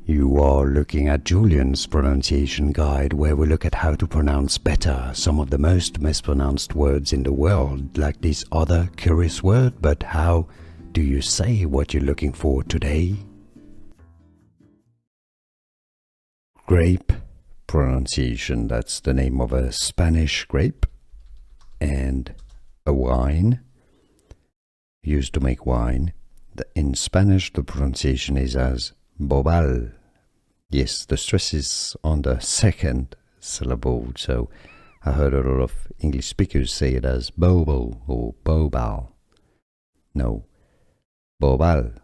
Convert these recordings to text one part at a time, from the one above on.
You are looking at Julian's pronunciation guide, where we look at how to pronounce better some of the most mispronounced words in the world, like this other curious word. But how do you say what you're looking for today? Grape pronunciation, that's the name of a Spanish grape, and a wine used to make wine. In Spanish, the pronunciation is as Bobal. Yes, the stress is on the second syllable, so I heard a lot of English speakers say it as Bobal or Bobal. No, Bobal,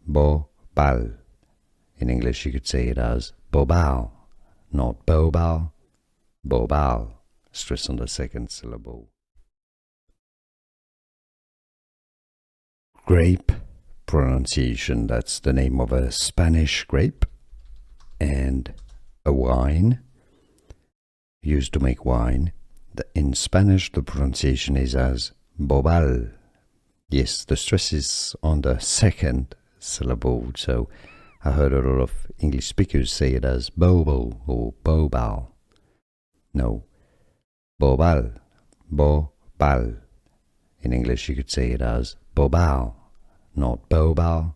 Bobal. In English, you could say it as Bobal, not Bobal, Bobal. Stress on the second syllable. Grape pronunciation, that's the name of a Spanish grape, and a wine used to make wine. In Spanish, the pronunciation is as Bobal. Yes, the stress is on the second syllable, so I heard a lot of English speakers say it as Bobal or Bobal. No, Bobal, Bobal. In English, you could say it as Bobal, not Bobal,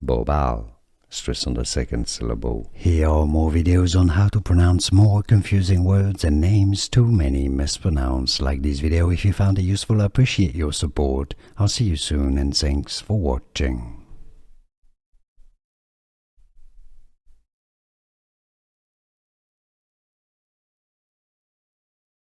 Bobal. Stress on the second syllable. Here are more videos on how to pronounce more confusing words and names too many mispronounced. Like this video if you found it useful. I appreciate your support. I'll see you soon and thanks for watching.